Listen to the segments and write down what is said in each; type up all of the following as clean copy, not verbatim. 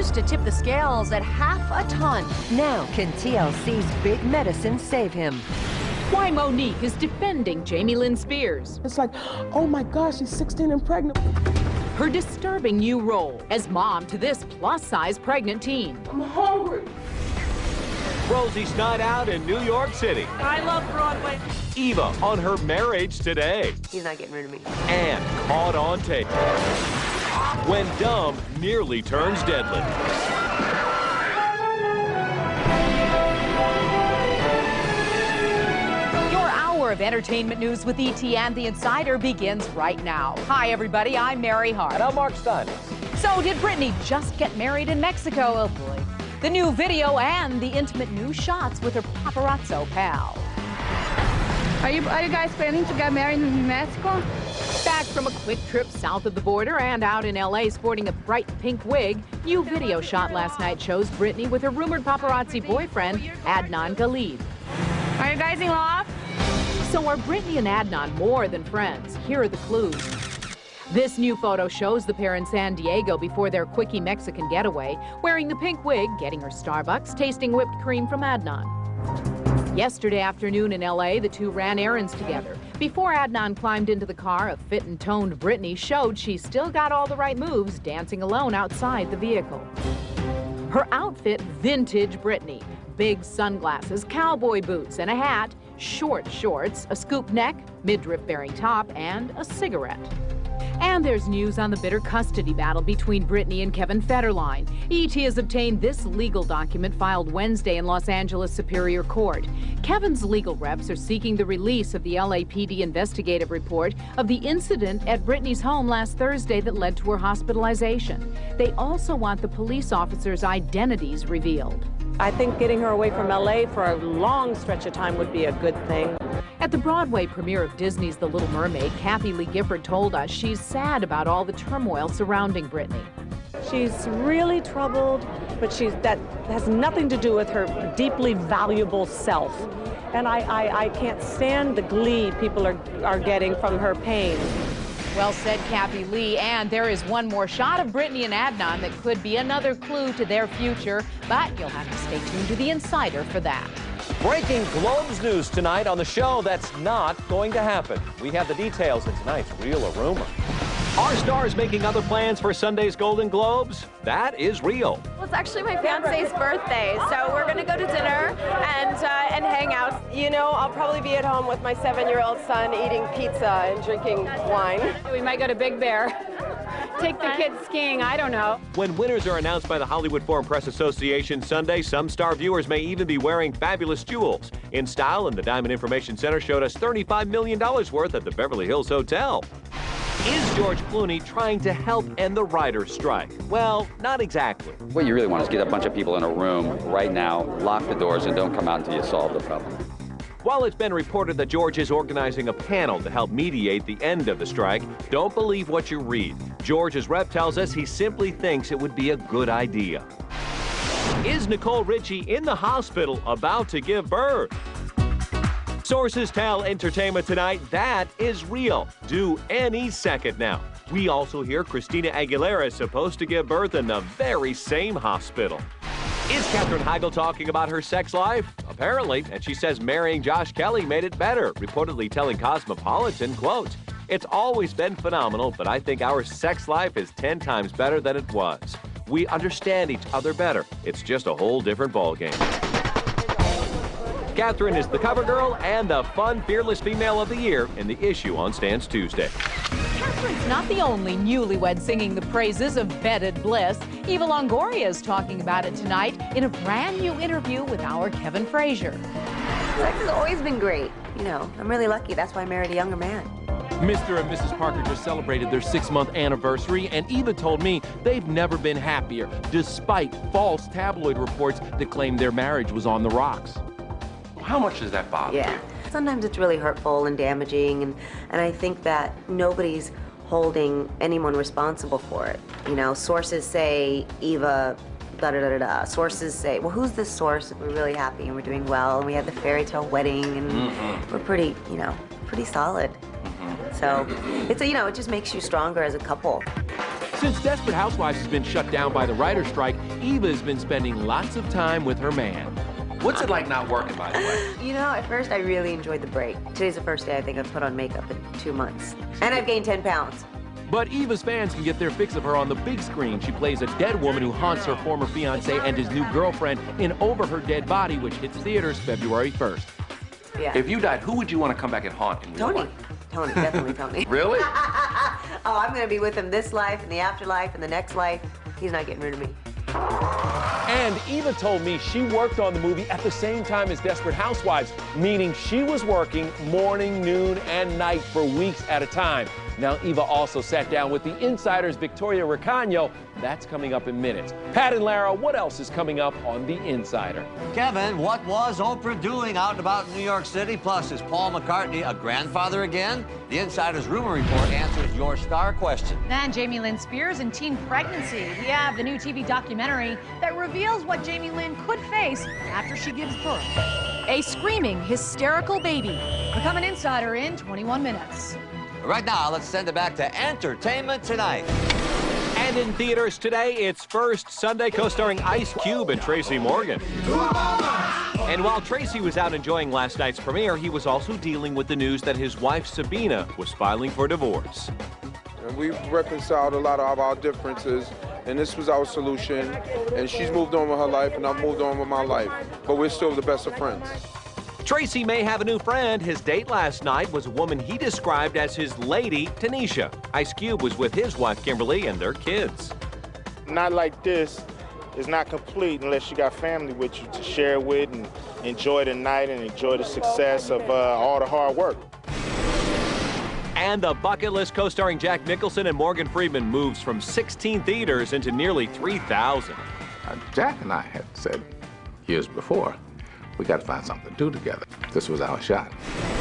used to tip the scales at half a ton. Now, can TLC's big medicine save him? Why Monique is defending Jamie Lynn Spears. It's like, oh my gosh, she's 16 and pregnant. Her disturbing new role as mom to this plus-size pregnant teen. I'm hungry. Rosie's night out in New York City. I love Broadway. Eva on her marriage today. He's not getting rid of me. And caught on tape when dumb nearly turns deadly. Your hour of entertainment news with ET and The Insider begins right now. Hi, everybody. I'm Mary Hart. And I'm Mark Stein. So, did Britney just get married in Mexico? Oh, boy. The new video and the intimate new shots with her paparazzo pal. Are you guys planning to get married in Mexico? Back from a quick trip south of the border and out in L.A. sporting a bright pink wig, new video shot last night shows Britney with her rumored paparazzi boyfriend, Adnan Khalid. Are you guys in love? So are Britney and Adnan more than friends? Here are the clues. This new photo shows the pair in San Diego before their quickie Mexican getaway, wearing the pink wig, getting her Starbucks, tasting whipped cream from Adnan. Yesterday afternoon in L.A., the two ran errands together. Before Adnan climbed into the car, a fit and toned Britney showed she still got all the right moves, dancing alone outside the vehicle. Her outfit, vintage Britney. Big sunglasses, cowboy boots, and a hat, short shorts, a scoop neck, midriff-bearing top, and a cigarette. And there's news on the bitter custody battle between Britney and Kevin Federline. ET has obtained this legal document filed Wednesday in Los Angeles Superior Court. Kevin's legal reps are seeking the release of the LAPD investigative report of the incident at Britney's home last Thursday that led to her hospitalization. They also want the police officers' identities revealed. I think getting her away from LA for a long stretch of time would be a good thing. At the Broadway premiere of Disney's The Little Mermaid, Kathy Lee Gifford told us she's sad about all the turmoil surrounding Britney. She's really troubled, but that has nothing to do with her deeply valuable self. And I can't stand the glee people are getting from her pain. Well said, Kathy Lee. And there is one more shot of Britney and Adnan that could be another clue to their future, but you'll have to stay tuned to The Insider for that. Breaking Globes news tonight on the show that's not going to happen. We have the details in tonight's Real or Rumor. Are stars making other plans for Sunday's Golden Globes? That is real. Well, it's actually my fiance's birthday, so we're going to go to dinner and hang out. You know, I'll probably be at home with my 7-year-old son eating pizza and drinking wine. We might go to Big Bear. Take the kids skiing, I don't know. When winners are announced by the Hollywood Foreign Press Association Sunday, some star viewers may even be wearing fabulous jewels. In style, and the Diamond Information Center showed us $35 million worth at the Beverly Hills Hotel. Is George Clooney trying to help end the writer's strike? Well, not exactly. What you really want is get a bunch of people in a room right now, lock the doors, and don't come out until you solve the problem. While it's been reported that George is organizing a panel to help mediate the end of the strike, don't believe what you read. George's rep tells us he simply thinks it would be a good idea. Is Nicole Richie in the hospital about to give birth? Sources tell Entertainment Tonight that is real, due any second now. We also hear Christina Aguilera is supposed to give birth in the very same hospital. Is Katherine Heigl talking about her sex life? Apparently, and she says marrying Josh Kelly made it better, reportedly telling Cosmopolitan, quote, "It's always been phenomenal, but I think our sex life is 10 times better than it was. We understand each other better. It's just a whole different ballgame." Katherine is the cover girl and the fun, fearless female of the year in the issue on Stance Tuesday. Katherine's not the only newlywed singing the praises of bedded bliss. Eva Longoria is talking about it tonight in a brand new interview with our Kevin Frazier. Sex has always been great. You know, I'm really lucky. That's why I married a younger man. Mr. and Mrs. Parker just celebrated their 6-month anniversary, and Eva told me they've never been happier, despite false tabloid reports that claimed their marriage was on the rocks. How much does that bother you? Yeah. Sometimes it's really hurtful and damaging, and I think that nobody's holding anyone responsible for it. You know, sources say Eva da-da-da-da-da. Sources say, well, who's this source? We're really happy and we're doing well, and we had the fairy tale wedding, and we're pretty, you know, pretty solid. So, it's a, you know, it just makes you stronger as a couple. Since Desperate Housewives has been shut down by the writer's strike, Eva has been spending lots of time with her man. What's it like not working, by the way? You know, at first I really enjoyed the break. Today's the first day I think I've put on makeup in 2 months. And I've gained 10 pounds. But Eva's fans can get their fix of her on the big screen. She plays a dead woman who haunts her former fiancé and his new girlfriend in Over Her Dead Body, which hits theaters February 1st. Yeah. If you died, who would you want to come back and haunt in real Tony. life? Tony, definitely Tony. Really? Oh, I'm gonna be with him this life, and the afterlife, and the next life. He's not getting rid of me. And Eva told me she worked on the movie at the same time as Desperate Housewives, meaning she was working morning, noon, and night for weeks at a time. Now, Eva also sat down with the Insider's Victoria Recano. That's coming up in minutes. Pat and Lara, what else is coming up on The Insider? Kevin, what was Oprah doing out and about in New York City? Plus, is Paul McCartney a grandfather again? The Insider's Rumor Report answers your star question. And Jamie Lynn Spears in teen pregnancy. We have the new TV documentary that reveals what Jamie Lynn could face after she gives birth. A screaming, hysterical baby. Become an insider in 21 minutes. Right now, let's send it back to Entertainment Tonight. And in theaters today, it's First Sunday, co-starring Ice Cube and Tracy Morgan. And while Tracy was out enjoying last night's premiere, he was also dealing with the news that his wife, Sabina, was filing for divorce. And we've reconciled a lot of our differences, and this was our solution. And she's moved on with her life, and I've moved on with my life. But we're still the best of friends. Tracy may have a new friend. His date last night was a woman he described as his lady, Tanisha. Ice Cube was with his wife, Kimberly, and their kids. Not like this is not complete unless you got family with you to share with and enjoy the night and enjoy the success of all the hard work. And the Bucket List co-starring Jack Nicholson and Morgan Freeman moves from 16 theaters into nearly 3,000. Jack and I had said years before, we got to find something to do together. This was our shot.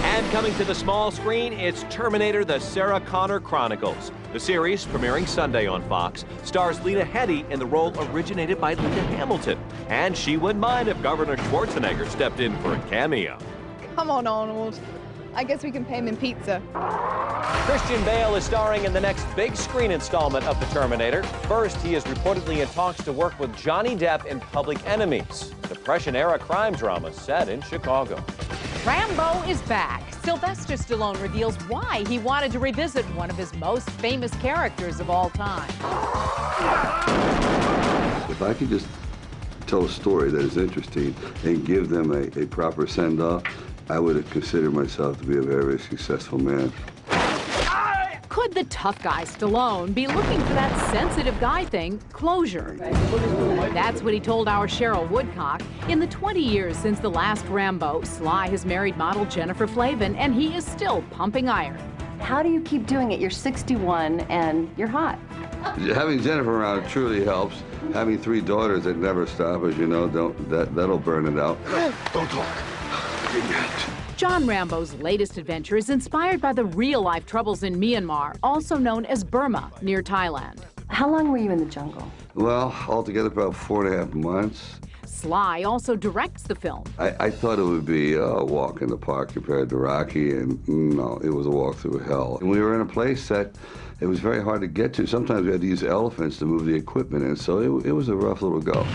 And coming to the small screen, it's Terminator: The Sarah Connor Chronicles. The series, premiering Sunday on Fox, stars Lena Headey in the role originated by Linda Hamilton. And she wouldn't mind if Governor Schwarzenegger stepped in for a cameo. Come on, Arnold. I guess we can pay him in pizza. Christian Bale is starring in the next big screen installment of The Terminator. First, he is reportedly in talks to work with Johnny Depp in Public Enemies, Depression-era crime drama set in Chicago. Rambo is back. Sylvester Stallone reveals why he wanted to revisit one of his most famous characters of all time. If I could just tell a story that is interesting and give them a proper send-off, I would consider myself to be a very, very successful man. Could the tough guy Stallone be looking for that sensitive guy thing, closure? That's what he told our Cheryl Woodcock. In the 20 years since the last Rambo, Sly has married model Jennifer Flavin, and he is still pumping iron. How do you keep doing it? You're 61 and you're hot. Having Jennifer around truly helps. Having 3 daughters that never stop, as you know, that'll burn it out. Don't talk. John Rambo's latest adventure is inspired by the real-life troubles in Myanmar, also known as Burma, near Thailand. How long were you in the jungle? Well, altogether about 4.5 months. Sly also directs the film. I thought it would be a walk in the park compared to Rocky, and no, it was a walk through hell. And we were in a place that it was very hard to get to. Sometimes we had to use elephants to move the equipment in, so it was a rough little go.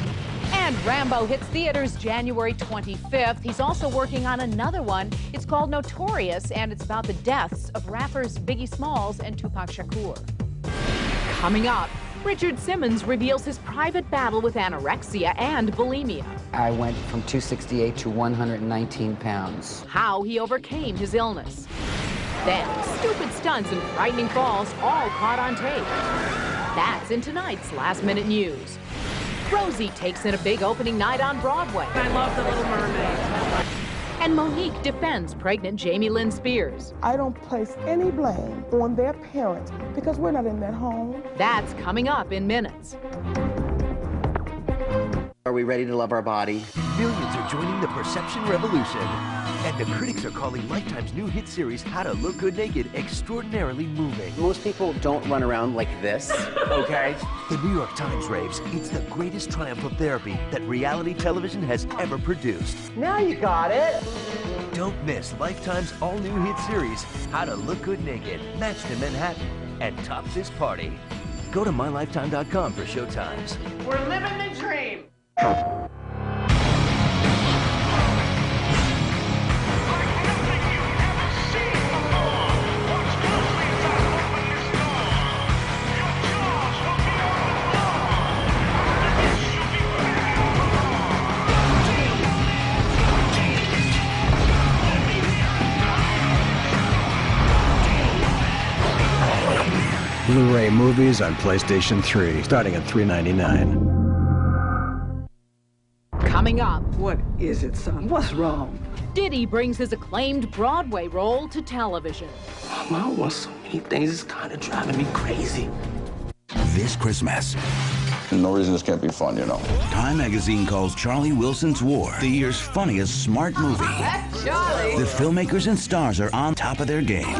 And Rambo hits theaters January 25th. He's also working on another one. It's called Notorious, and it's about the deaths of rappers Biggie Smalls and Tupac Shakur. Coming up, Richard Simmons reveals his private battle with anorexia and bulimia. I went from 268 to 119 pounds. How he overcame his illness. Then, stupid stunts and frightening falls, all caught on tape. That's in tonight's Last Minute News. Rosie takes in a big opening night on Broadway. I love The Little Mermaid. And Monique defends pregnant Jamie Lynn Spears. I don't place any blame on their parents because we're not in that home. That's coming up in minutes. Are we ready to love our body? Millions are joining the perception revolution. And the critics are calling Lifetime's new hit series, How to Look Good Naked, extraordinarily moving. Most people don't run around like this, okay? The New York Times raves it's the greatest triumph of therapy that reality television has ever produced. Now you got it. Don't miss Lifetime's all-new hit series, How to Look Good Naked, Matched in Manhattan, and Top This Party. Go to mylifetime.com for showtimes. We're living the dream. Blu-ray movies on PlayStation 3, starting at $3.99. Coming up. What is it, son? What's wrong? Diddy brings his acclaimed Broadway role to television. Mama, I want so many things. It's kind of driving me crazy. This Christmas. There's no reason this can't be fun, you know. Time magazine calls Charlie Wilson's War the year's funniest smart movie. That's Charlie. The filmmakers and stars are on top of their game.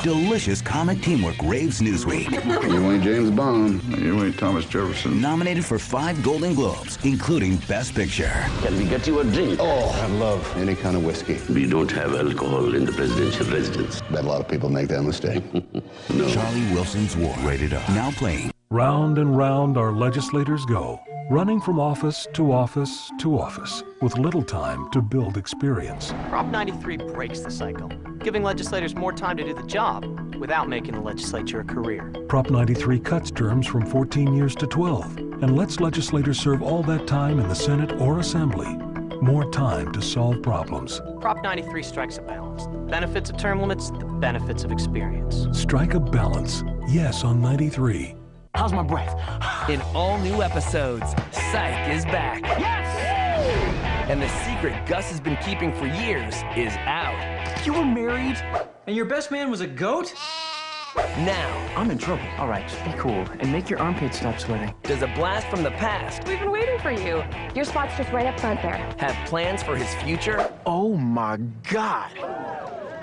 Delicious comic teamwork raves Newsweek. You ain't James Bond. You ain't Thomas Jefferson. Nominated for 5 Golden Globes, including Best Picture. Can we get you a drink? Oh, I love any kind of whiskey. We don't have alcohol in the presidential residence. Bet a lot of people make that mistake. No. Charlie Wilson's War. Rated R. Now playing. Round and round our legislators go, running from office to office to office, with little time to build experience. Prop 93 breaks the cycle, giving legislators more time to do the job without making the legislature a career. Prop 93 cuts terms from 14 years to 12 and lets legislators serve all that time in the Senate or Assembly. More time to solve problems. Prop 93 strikes a balance. The benefits of term limits, the benefits of experience. Strike a balance. Yes on 93. How's my breath? In all new episodes, Psych is back. Yes! And the secret Gus has been keeping for years is out. You were married, and your best man was a goat? Now, I'm in trouble. All right, just be cool and make your armpits stop sweating. does a blast from the past We've been waiting for you. Your spot's just right up front there. have plans for his future? Oh my God.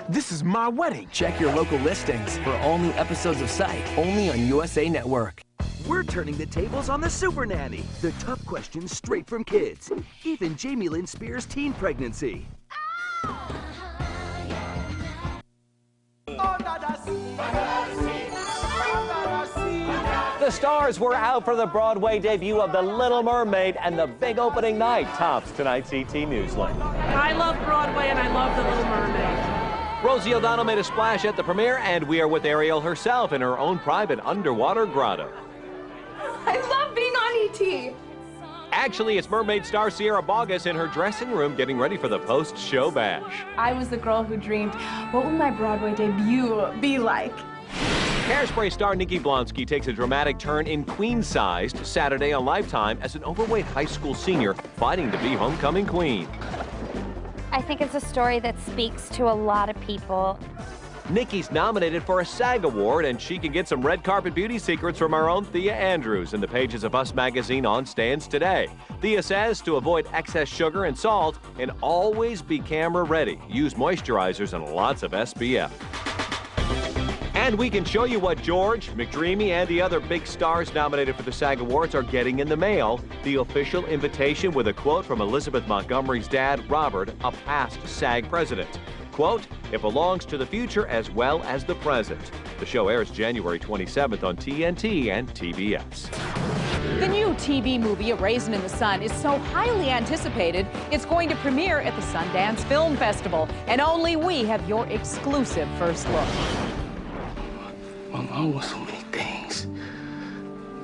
This is my wedding. Check your local listings for all new episodes of Psych, only on USA Network. We're turning the tables on the Super Nanny. The tough questions straight from kids. Even Jamie Lynn Spears' teen pregnancy. The stars were out for the Broadway debut of The Little Mermaid, and the big opening night tops tonight's ET Newsline. I love Broadway and I love The Little Mermaid. Rosie O'Donnell made a splash at the premiere, and we are with Ariel herself in her own private underwater grotto. I love being on ET. Actually, it's Mermaid star Sierra Boggess in her dressing room getting ready for the post-show bash. I was the girl who dreamed, what would my Broadway debut be like? Hairspray star Nikki Blonsky takes a dramatic turn in Queen-sized Saturday on Lifetime as an overweight high school senior fighting to be homecoming queen. I think it's a story that speaks to a lot of people. Nikki's nominated for a SAG Award, and she can get some red carpet beauty secrets from our own Thea Andrews in the pages of Us Magazine on stands today. Thea says to avoid excess sugar and salt and always be camera ready. Use moisturizers and lots of SPF. And we can show you what George, McDreamy, and the other big stars nominated for the SAG Awards are getting in the mail. The official invitation with a quote from Elizabeth Montgomery's dad, Robert, a past SAG president. Quote, it belongs to the future as well as the present. The show airs January 27th on TNT and TBS. The new TV movie, A Raisin in the Sun, is so highly anticipated, it's going to premiere at the Sundance Film Festival. And only we have your exclusive first look. Mama, I want so many things.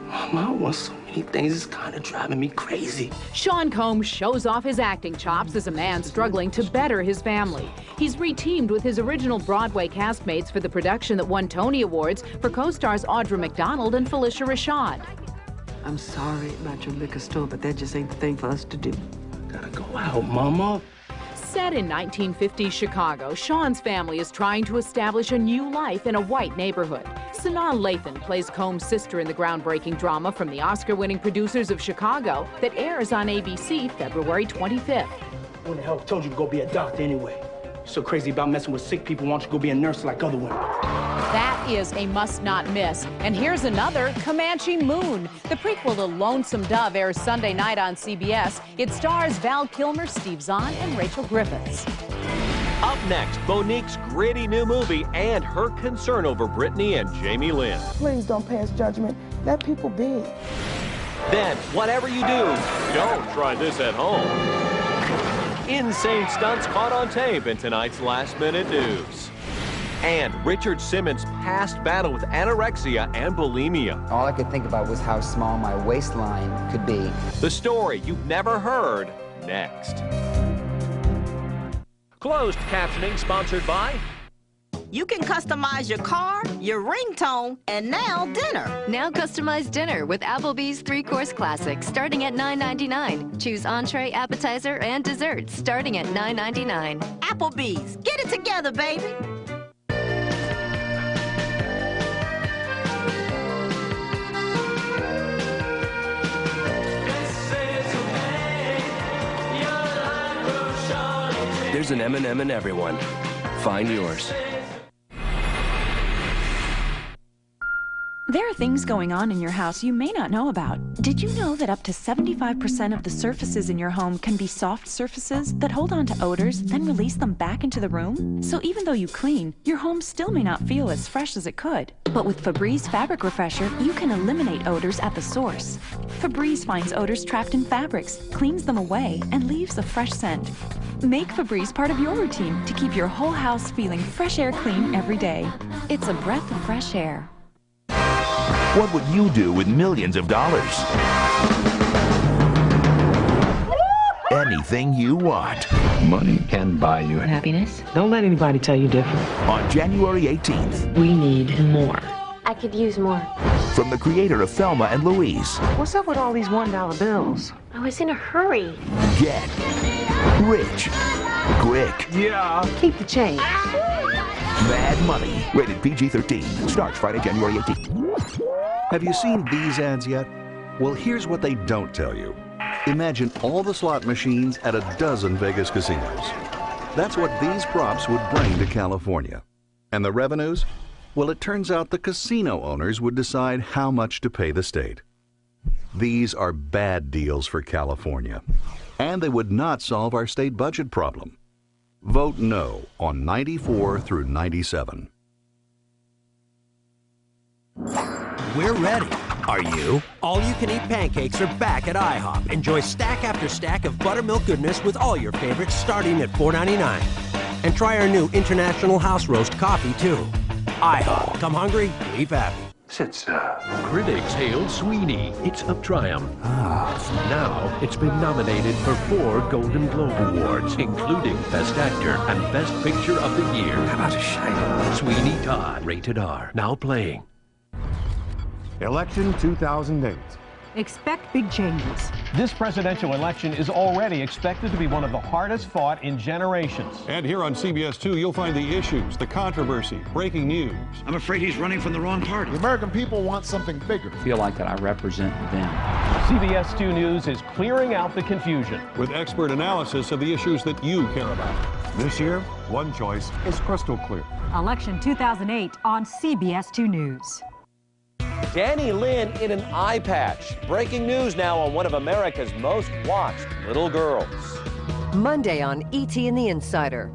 Mama, I want so many things. It's kind of driving me crazy. Sean Combs shows off his acting chops as a man struggling to better his family. He's re-teamed with his original Broadway castmates for the production that won Tony Awards for co-stars Audra McDonald and Felicia Rashad. I'm sorry about your liquor store, but that just ain't the thing for us to do. Gotta go out, Mama. Set in 1950s Chicago, Sean's family is trying to establish a new life in a white neighborhood. Sanaa Lathan plays Combs' sister in the groundbreaking drama from the Oscar-winning producers of Chicago that airs on ABC February 25th. Who the hell told you to go be a doctor anyway? You're so crazy about messing with sick people, why don't you go be a nurse like other women? That is a must-not-miss. And here's another, Comanche Moon. The prequel to Lonesome Dove airs Sunday night on CBS. It stars Val Kilmer, Steve Zahn, and Rachel Griffiths. Up next, Monique's gritty new movie and her concern over Brittany and Jamie Lynn. Please don't pass judgment. Let people be. Then, whatever you do, don't try this at home. Insane stunts caught on tape in tonight's Last Minute News. And Richard Simmons' past battle with anorexia and bulimia. All I could think about was how small my waistline could be. The story you've never heard, next. Closed captioning sponsored by... You can customize your car, your ringtone, and now dinner. Now customize dinner with Applebee's 3-Course Classic, starting at $9.99. Choose entree, appetizer, and dessert, starting at $9.99. Applebee's, get it together, baby. There's an M&M in everyone. Find yours. There are things going on in your house you may not know about. Did you know that up to 75% of the surfaces in your home can be soft surfaces that hold on to odors, then release them back into the room? So even though you clean, your home still may not feel as fresh as it could. But with Febreze Fabric Refresher, you can eliminate odors at the source. Febreze finds odors trapped in fabrics, cleans them away, and leaves a fresh scent. Make Febreze part of your routine to keep your whole house feeling fresh air clean every day. It's a breath of fresh air. What would you do with millions of dollars? Anything you want. Money can buy you happiness. Don't let anybody tell you different. On January 18th. We need more. I could use more. From the creator of Thelma and Louise. What's up with all these $1 bills? I was in a hurry. Get rich quick. Yeah. Keep the change. Mad Money. Rated PG-13. Starts Friday, January 18th. Have you seen these ads yet? Well, here's what they don't tell you. Imagine all the slot machines at a dozen Vegas casinos. That's what these props would bring to California. And the revenues? Well, it turns out the casino owners would decide how much to pay the state. These are bad deals for California. And they would not solve our state budget problem. Vote no on 94 through 97. We're ready. Are you? All-you-can-eat pancakes are back at IHOP. Enjoy stack after stack of buttermilk goodness with all your favorites starting at $4.99. And try our new International House Roast coffee, too. IHOP. Come hungry, leave happy. Critics hailed Sweeney. It's a triumph. Now it's been nominated for 4 Golden Globe Awards, including Best Actor and Best Picture of the Year. How about a shine? Sweeney Todd, rated R. Now playing. Election 2008. Expect big changes. This presidential election is already expected to be one of the hardest fought in generations. And here on CBS 2, you'll find the issues, the controversy, breaking news. I'm afraid he's running from the wrong party. The American people want something bigger. I feel like that I represent them. CBS 2 News is clearing out the confusion. With expert analysis of the issues that you care about. This year, one choice is crystal clear. Election 2008 on CBS 2 News. Danny Lynn in an eye patch. Breaking news now on one of America's most watched little girls. Monday on E.T. and the Insider.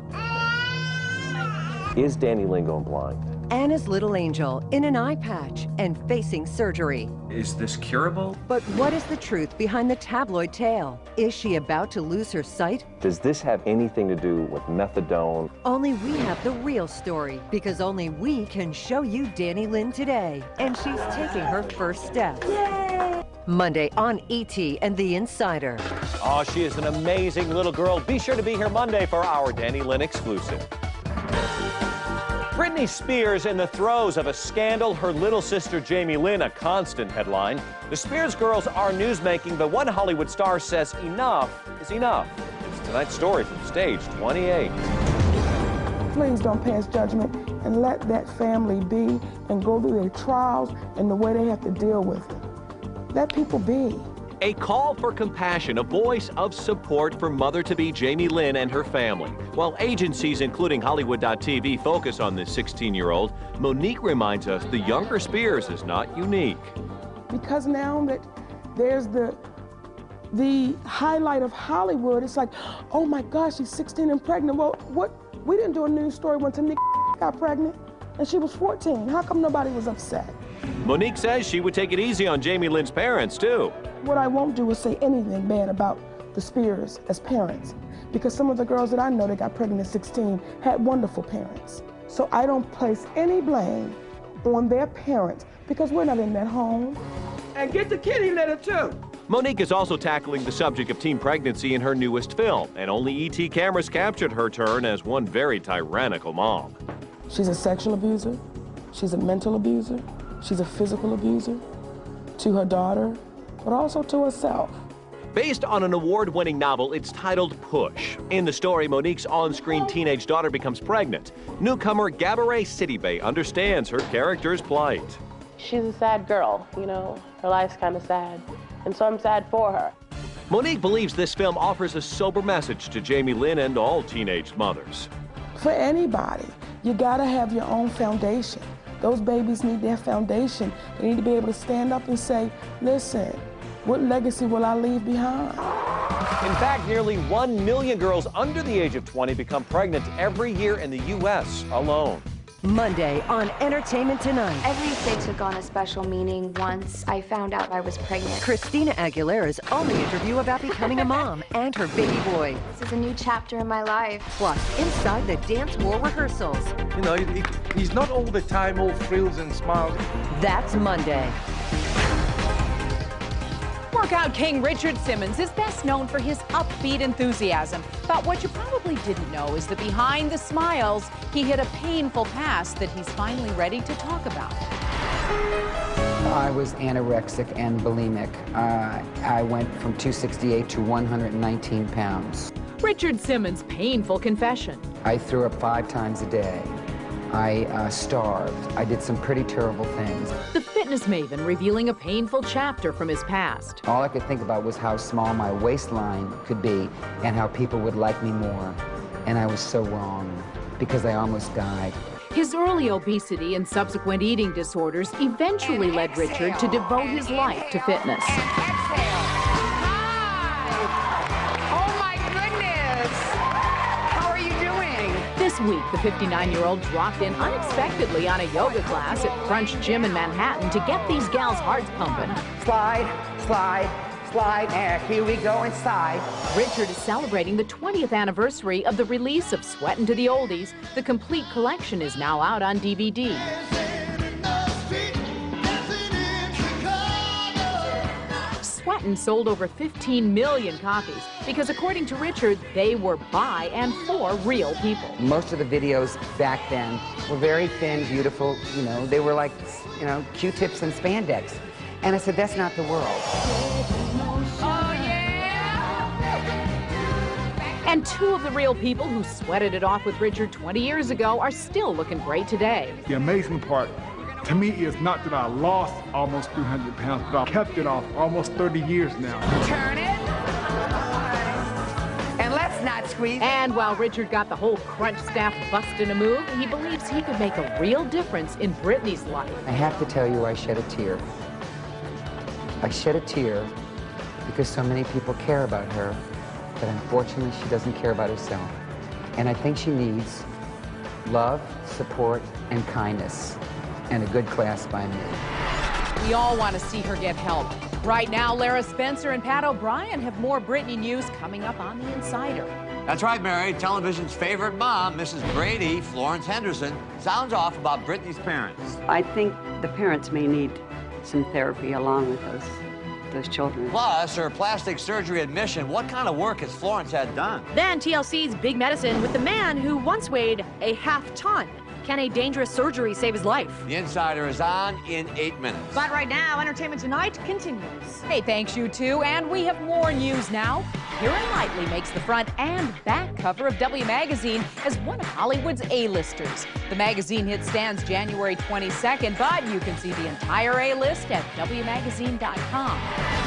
Is Danny Lynn going blind? Anna's little angel in an eye patch and facing surgery. Is this curable? But what is the truth behind the tabloid tale? Is she about to lose her sight? Does this have anything to do with methadone? Only we have the real story, because only we can show you Danny Lynn today. And she's taking her first step. Yay! Monday on E.T. and the Insider. Oh, she is an amazing little girl. Be sure to be here Monday for our Danny Lynn exclusive. Britney Spears in the throes of a scandal, her little sister Jamie Lynn a constant headline. The Spears girls are newsmaking, but one Hollywood star says enough is enough. It's tonight's story from Stage 28. Please don't pass judgment and let that family be and go through their trials and the way they have to deal with it. Let people be. A call for compassion, a voice of support for mother-to-be Jamie Lynn and her family. While agencies, including Hollywood.tv, focus on this 16-year-old, Monique reminds us the younger Spears is not unique. Because now that there's the highlight of Hollywood, it's like, oh my gosh, she's 16 and pregnant. Well, we didn't do a news story when Tamika got pregnant and she was 14. How come nobody was upset? Monique says she would take it easy on Jamie Lynn's parents, too. What I won't do is say anything bad about the Spears as parents, because some of the girls that I know that got pregnant at 16 had wonderful parents. So I don't place any blame on their parents, because we're not in that home. And get the kitty litter, too. Monique is also tackling the subject of teen pregnancy in her newest film, and only ET cameras captured her turn as one very tyrannical mom. She's a sexual abuser, she's a mental abuser, she's a physical abuser to her daughter, but also to herself. Based on an award-winning novel, it's titled Push. In the story, Monique's on-screen teenage daughter becomes pregnant. Newcomer Gabourey Sidibe understands her character's plight. She's a sad girl, you know, her life's kind of sad, and so I'm sad for her. Monique believes this film offers a sober message to Jamie Lynn and all teenage mothers. For anybody, you gotta have your own foundation. Those babies need their foundation. They need to be able to stand up and say, listen, what legacy will I leave behind? In fact, nearly 1 million girls under the age of 20 become pregnant every year in the U.S. alone. Monday on Entertainment Tonight. Every day took on a special meaning once I found out I was pregnant. Christina Aguilera's only interview about becoming a mom and her baby boy. This is a new chapter in my life. Plus, inside the dance war rehearsals. You know, he's not all the time all frills and smiles. That's Monday. Workout king Richard Simmons is best known for his upbeat enthusiasm. But what you probably didn't know is that behind the smiles, he hit a painful past that he's finally ready to talk about. I was anorexic and bulimic. I went from 268 to 119 pounds. Richard Simmons' painful confession. I threw up 5 times a day. I starved. I did some pretty terrible things. The fitness maven revealing a painful chapter from his past. All I could think about was how small my waistline could be and how people would like me more. And I was so wrong because I almost died. His early obesity and subsequent eating disorders eventually led Richard to devote his life to fitness. This week, the 59-year-old dropped in unexpectedly on a yoga class at Crunch Gym in Manhattan to get these gals' hearts pumping. Slide, slide, slide, and here we go inside. Richard is celebrating the 20th anniversary of the release of Sweatin' to the Oldies. The complete collection is now out on DVD. Sweatin' sold over 15 million copies because, according to Richard, they were by and for real people. Most of the videos back then were very thin, beautiful, you know, they were like, you know, Q-tips and spandex. And I said, that's not the world. Oh, yeah! And 2 of the real people who sweated it off with Richard 20 years ago are still looking great today. The amazing part to me is not that I lost almost 300 pounds, but I kept it off almost 30 years now. Turn it. And let's not squeeze. And while Richard got the whole Crunch staff busting a move, he believes he could make a real difference in Britney's life. I have to tell you, I shed a tear. I shed a tear because so many people care about her, but unfortunately she doesn't care about herself. And I think she needs love, support, and kindness. And a good class by me. We all want to see her get help. Right now, Lara Spencer and Pat O'Brien have more Britney news coming up on The Insider. That's right, Mary. Television's favorite mom, Mrs. Brady, Florence Henderson, sounds off about Britney's parents. I think the parents may need some therapy along with those children. Plus, her plastic surgery admission, what kind of work has Florence had done? Then TLC's Big Medicine with the man who once weighed a half-ton. Can a dangerous surgery save his life? The Insider is on in 8 minutes. But right now, Entertainment Tonight continues. Hey, thanks you two, and we have more news now. Keira Knightley makes the front and back cover of W Magazine as one of Hollywood's A-listers. The magazine hit stands January 22nd, but you can see the entire A-list at WMagazine.com.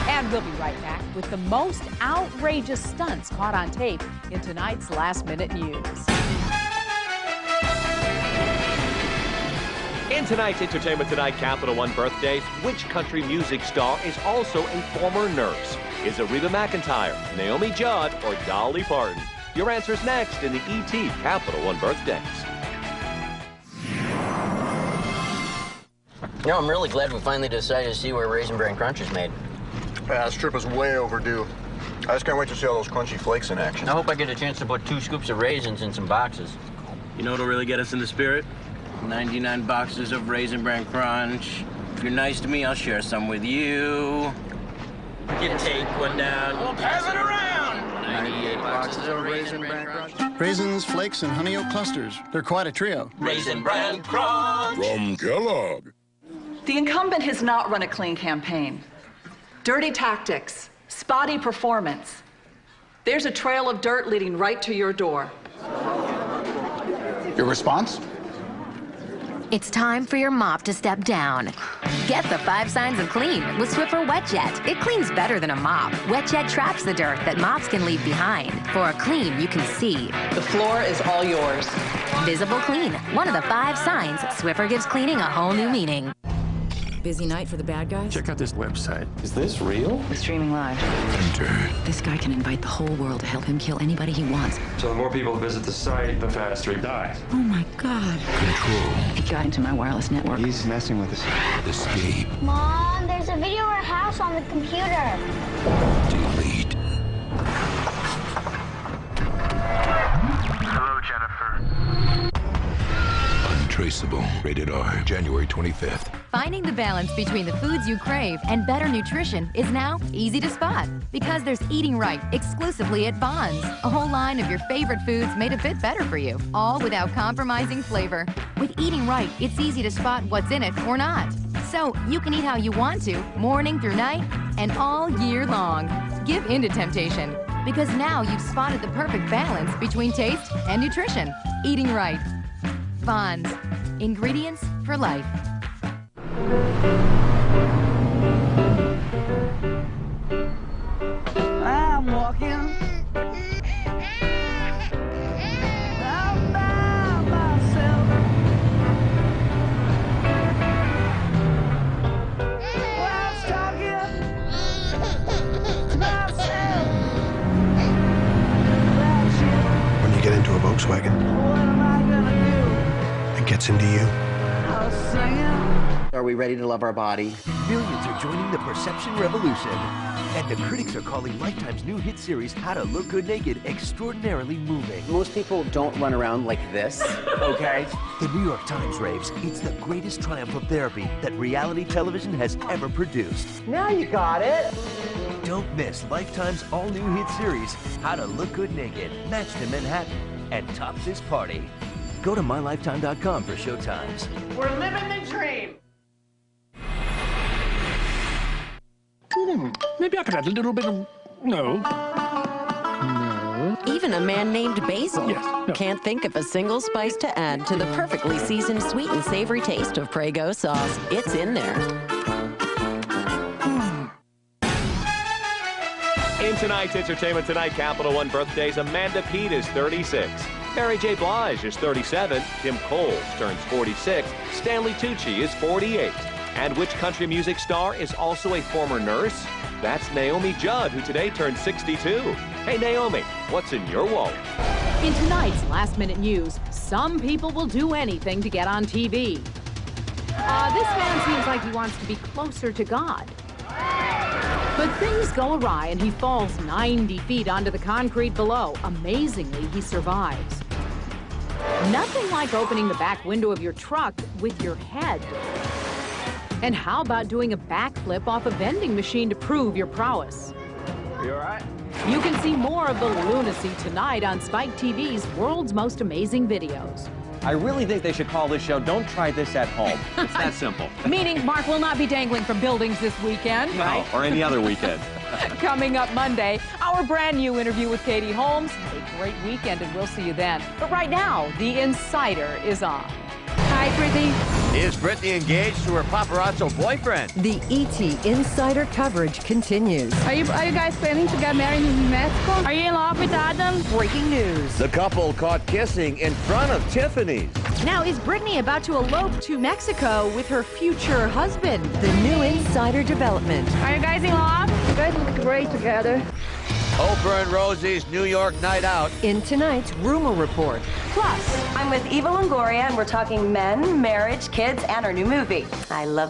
And we'll be right back with the most outrageous stunts caught on tape in tonight's Last Minute News. In tonight's Entertainment Tonight Capital One birthdays, which country music star is also a former nurse? Is it Reba McEntire, Naomi Judd, or Dolly Parton? Your answer's next in the ET Capital One birthdays. You know, I'm really glad we finally decided to see where Raisin Bran Crunch is made. Yeah, this trip is way overdue. I just can't wait to see all those crunchy flakes in action. I hope I get a chance to put 2 scoops of raisins in some boxes. You know what'll really get us in the spirit? 99 boxes of Raisin Bran Crunch. If you're nice to me, I'll share some with you. You take one down. We'll pass it around. 98 boxes of Raisin Bran Crunch. Raisins, flakes, and honey oat clusters. They're quite a trio. Raisin Bran Crunch. From Kellogg. The incumbent has not run a clean campaign. Dirty tactics, spotty performance. There's a trail of dirt leading right to your door. Your response? It's time for your mop to step down. Get the 5 signs of clean with Swiffer WetJet. It cleans better than a mop. WetJet traps the dirt that mops can leave behind for a clean you can see. The floor is all yours. Visible clean, one of the 5 signs Swiffer gives cleaning a whole new meaning. Busy night for the bad guys? Check out this website. Is this real? We're streaming live. Enter. This guy can invite the whole world to help him kill anybody he wants. So the more people visit the site, the faster he dies. Oh my God. Control. He got into my wireless network. He's messing with us. Escape. Mom, there's a video of our house on the computer. Delete. Hello, Jennifer. Untraceable. Rated R. January 25th. Finding the balance between the foods you crave and better nutrition is now easy to spot because there's Eating Right exclusively at Vons. A whole line of your favorite foods made a bit better for you, all without compromising flavor. With Eating Right, it's easy to spot what's in it or not. So you can eat how you want to, morning through night, and all year long. Give in to temptation because now you've spotted the perfect balance between taste and nutrition. Eating Right. Vons. Ingredients for life. I'm walking out by myself. Well, I'm talking to myself. When you get into a Volkswagen, What am I gonna do? it gets into you. I'll sing it. Are we ready to love our body? Millions are joining the perception revolution. And the critics are calling Lifetime's new hit series, How to Look Good Naked, extraordinarily moving. Most people don't run around like this, okay? The New York Times raves it's the greatest triumph of therapy that reality television has ever produced. Now you got it. Don't miss Lifetime's all-new hit series, How to Look Good Naked, Matched in Manhattan, and Top This Party. Go to mylifetime.com for showtimes. We're living the dream. Maybe I could add a little bit of... No. Even a man named Basil Yes. can't think of a single spice to add to the perfectly seasoned sweet and savory taste of Prego sauce. It's in there. In tonight's Entertainment Tonight Capital One birthdays, Amanda Peet is 36. Mary J. Blige is 37. Kim Coles turns 46. Stanley Tucci is 48. And which country music star is also a former nurse? That's Naomi Judd, who today turned 62. Hey, Naomi, what's in your wallet? In tonight's last-minute news, some people will do anything to get on TV. This man seems like he wants to be closer to God. But things go awry and he falls 90 feet onto the concrete below. Amazingly, he survives. Nothing like opening the back window of your truck with your head. And how about doing a backflip off a vending machine to prove your prowess? You all right? You can see more of the lunacy tonight on Spike TV's World's Most Amazing Videos. I really think they should call this show Don't Try This at Home. It's that simple. Meaning Mark will not be dangling from buildings this weekend. No, or any other weekend. Coming up Monday, our brand new interview with Katie Holmes. A great weekend, and we'll see you then. But right now, The Insider is on. Hi, Brittany. Is Brittany engaged to her paparazzo boyfriend? The ET Insider coverage continues. Are you guys planning to get married in Mexico? Are you in love with Adam? Breaking news. The couple caught kissing in front of Tiffany's. Now, is Brittany about to elope to Mexico with her future husband? The new Insider development. Are you guys in love? You guys look great together. Oprah and Rosie's New York night out. In tonight's Rumor Report. Plus, I'm with Eva Longoria, and we're talking men, marriage, kids, and our new movie. I love